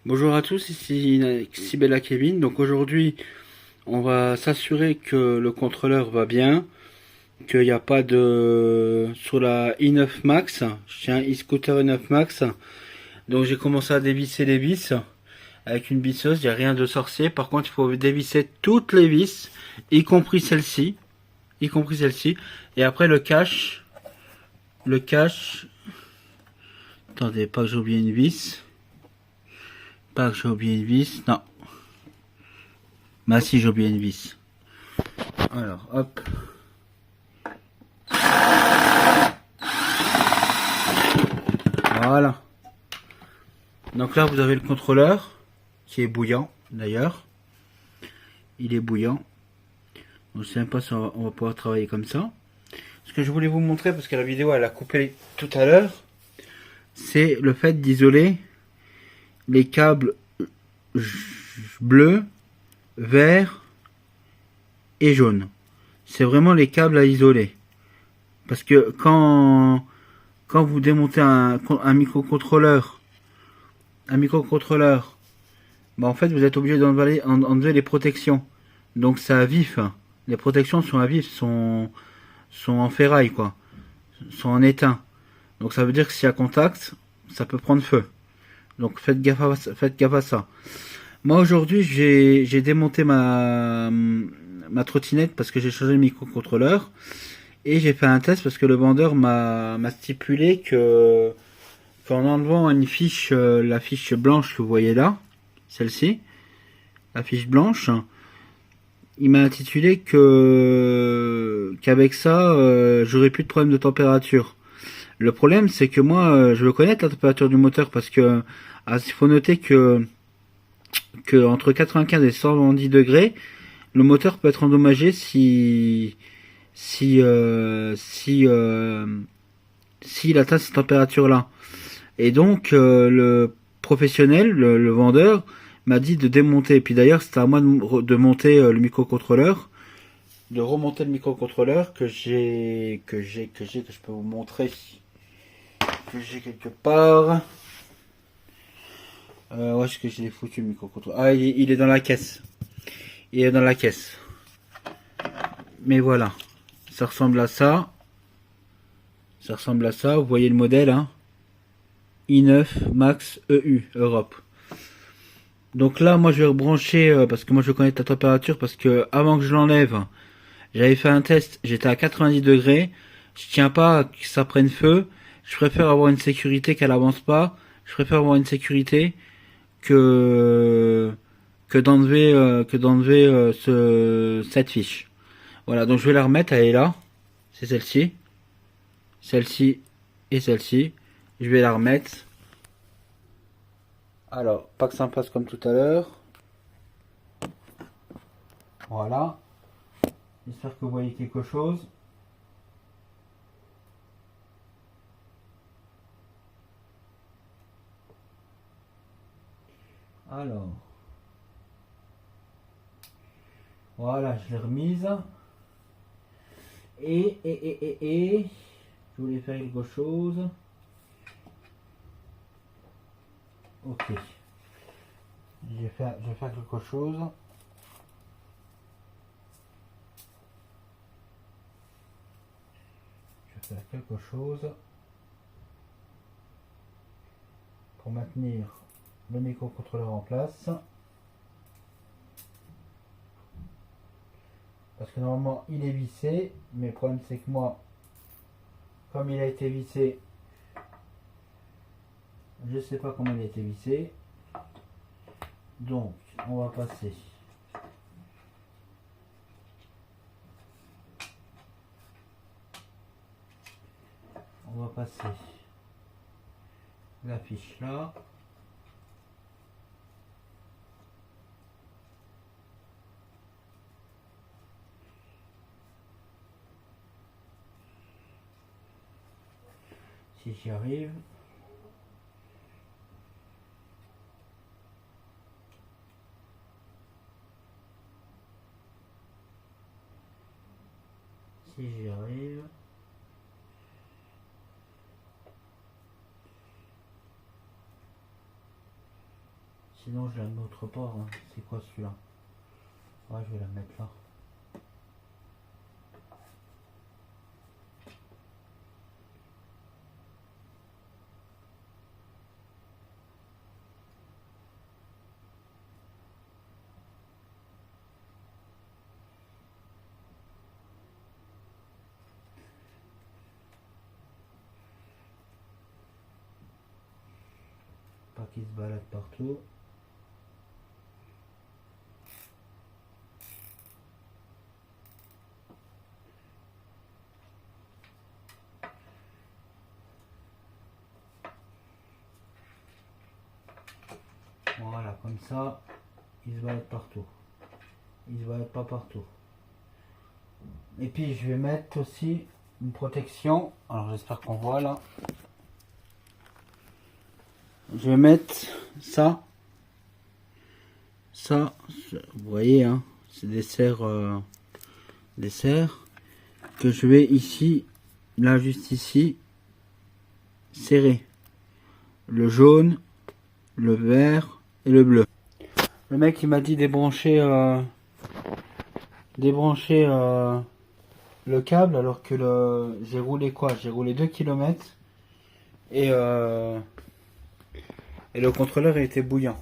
Bonjour à tous, ici Sibella Kevin. Donc aujourd'hui, on va s'assurer que le contrôleur va bien, qu'il n'y a pas de... Sur la i9 Max, j'ai un e-scooter i9 Max, donc j'ai commencé à dévisser les vis avec une visseuse, il n'y a rien de sorcier. Par contre, il faut dévisser toutes les vis, y compris celle-ci, y compris celle-ci. Et après le cache... Attendez, pas que j'ai oublié une vis. Pas que j'ai oublié une vis, non. Bah si, j'ai oublié une vis. Alors, hop. Voilà. Donc là, vous avez le contrôleur qui est bouillant d'ailleurs. Il est bouillant. Je ne sais même pas si on va pouvoir travailler comme ça. Ce que je voulais vous montrer, parce que la vidéo elle a coupé tout à l'heure, c'est le fait d'isoler les câbles bleus, verts et jaunes. C'est vraiment les câbles à isoler. Parce que quand vous démontez un microcontrôleur, bah en fait vous êtes obligé d'enlever les protections. Donc c'est à vif. Les protections sont à vif, sont en ferraille quoi, sont en étain. Donc ça veut dire que s'il y a contact, ça peut prendre feu. Donc faites gaffe à ça. Moi aujourd'hui j'ai démonté ma trottinette parce que j'ai changé le microcontrôleur et j'ai fait un test parce que le vendeur m'a stipulé que qu'en enlevant une fiche, la fiche blanche que vous voyez là, celle-ci, la fiche blanche, il m'a intitulé qu'avec ça, j'aurais plus de problème de température. Le problème, c'est que moi, je veux connaître la température du moteur parce que il faut noter que entre 95 et 110 degrés, le moteur peut être endommagé s'il atteint cette température-là. Et donc, le professionnel, le vendeur, m'a dit de démonter. Et puis d'ailleurs, c'était à moi de monter le microcontrôleur, de remonter le microcontrôleur que je peux vous montrer, que j'ai quelque part. Où est-ce que j'ai foutu le microcontrôleur? Ah, il est dans la caisse. Il est dans la caisse. Mais voilà, ça ressemble à ça. Ça ressemble à ça. Vous voyez le modèle, hein? i9 Max EU Europe. Donc là, moi, je vais rebrancher parce que moi, je connais ta température parce que avant que je l'enlève, j'avais fait un test. J'étais à 90 degrés. Je tiens pas à que ça prenne feu. Je préfère avoir une sécurité qu'elle avance pas. Je préfère avoir une sécurité que d'enlever cette fiche. Voilà, donc je vais la remettre, elle est là. C'est celle-ci. Celle-ci et celle-ci. Je vais la remettre. Alors, pas que ça me passe comme tout à l'heure. Voilà. J'espère que vous voyez quelque chose. Alors. Voilà, je l'ai remise. Et. Je voulais faire quelque chose. Ok. Je vais faire quelque chose. Je vais faire quelque chose pour maintenir le microcontrôleur en place. Parce que normalement il est vissé, mais le problème c'est que moi, comme il a été vissé, je sais pas comment il a été vissé. Donc on va passer la fiche là. Si j'y arrive. Si j'y arrive. Sinon je la mets autre part, hein. C'est quoi celui-là? Ouais, je vais la mettre là. Pas qu'il se balade partout. Voilà, comme ça, il se balade partout. Il se balade pas partout. Et puis je vais mettre aussi une protection. Alors j'espère qu'on voit là. Je vais mettre ça. Ça, vous voyez, hein, c'est des serres que je vais ici, là juste ici, serrer. Le jaune, le vert et le bleu. Le mec il m'a dit débrancher le câble alors que j'ai roulé quoi? J'ai roulé 2 km et le contrôleur était bouillant.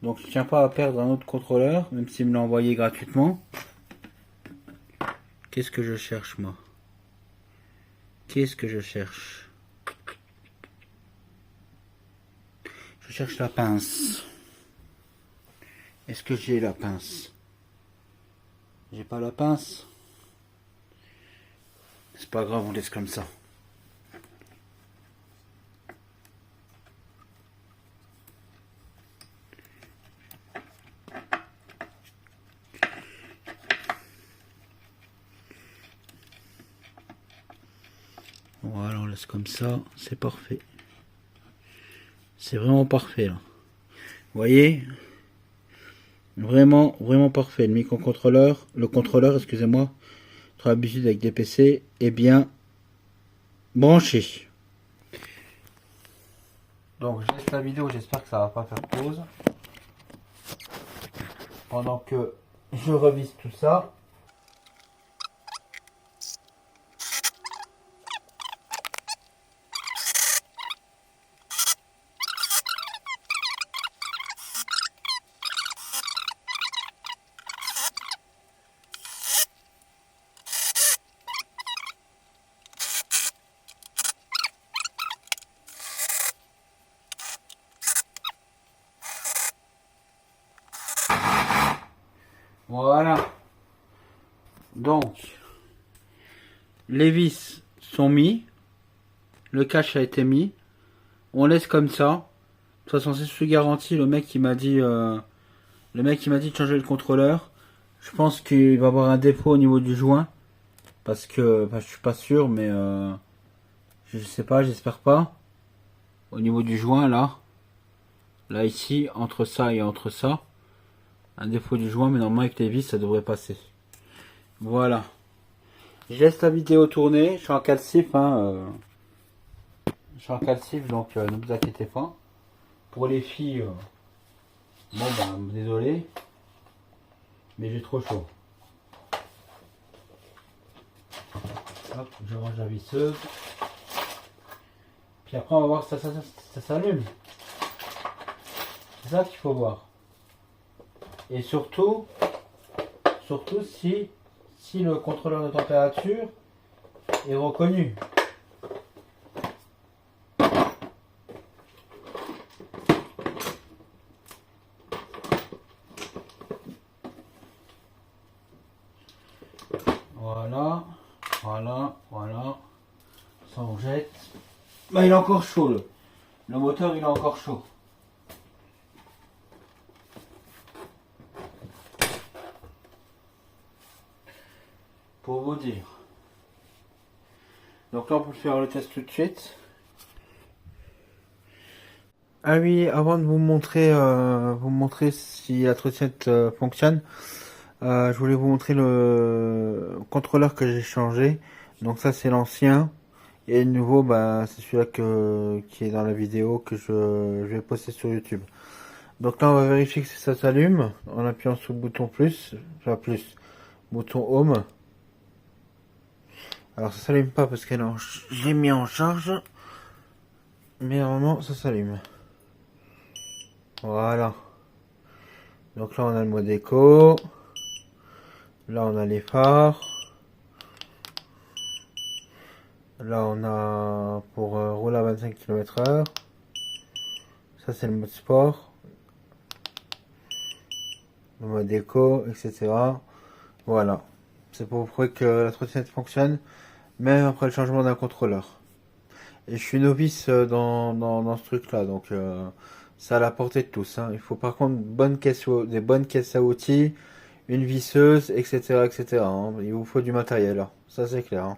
Donc je tiens pas à perdre un autre contrôleur, même s'il me l'a envoyé gratuitement. Qu'est-ce que je cherche moi? Qu'est-ce que je cherche? Je cherche la pince. Est-ce que j'ai la pince? J'ai pas la pince. C'est pas grave, on laisse comme ça. Voilà, on laisse comme ça, c'est parfait. C'est vraiment parfait là. Vous voyez? Vraiment, vraiment parfait. Le microcontrôleur, le contrôleur, excusez-moi, trop habitude avec des PC, est bien branché. Donc je laisse la vidéo, j'espère que ça va pas faire pause. Pendant que je revise tout ça. Voilà. Donc, les vis sont mis. Le cache a été mis. On laisse comme ça. De toute façon, c'est sous garantie. Le mec il m'a dit de changer le contrôleur. Je pense qu'il va avoir un défaut au niveau du joint. Parce que je suis pas sûr, mais je sais pas, j'espère pas. Au niveau du joint là. Là ici, entre ça et entre ça. Un défaut du joint, mais normalement avec les vis ça devrait passer. Voilà. Je laisse la vidéo tourner. Je suis en calcif, hein. Je suis en calcif, donc ne vous inquiétez pas. Pour les filles, bon ben désolé, mais j'ai trop chaud. Hop, je range la visseuse. Puis après on va voir si ça s'allume. C'est ça qu'il faut voir. Et surtout si le contrôleur de température est reconnu. Voilà, voilà. Ça on jette. Bah il est encore chaud le moteur, il est encore chaud. Pour vous dire. Donc là on peut faire le test tout de suite. Ah oui, avant de vous montrer si la trottinette fonctionne, je voulais vous montrer le contrôleur que j'ai changé. Donc ça c'est l'ancien. Et le nouveau, bah, c'est celui-là qui est dans la vidéo que je vais poster sur YouTube. Donc là, on va vérifier que ça s'allume en appuyant sur le bouton plus, enfin plus, bouton home. Alors ça s'allume pas parce que je l'ai mis en charge, mais normalement ça s'allume. Voilà. Donc là on a le mode éco. Là on a les phares. Là on a pour rouler à 25 km/h. Ça c'est le mode sport. Le mode éco, etc. Voilà. C'est pour prouver que la trottinette fonctionne, même après le changement d'un contrôleur. Et je suis novice dans ce truc-là, donc c'est à la portée de tous. Hein. Il faut par contre des bonnes caisses à outils, une visseuse, etc., etc. Hein. Il vous faut du matériel, là. Ça c'est clair. Hein.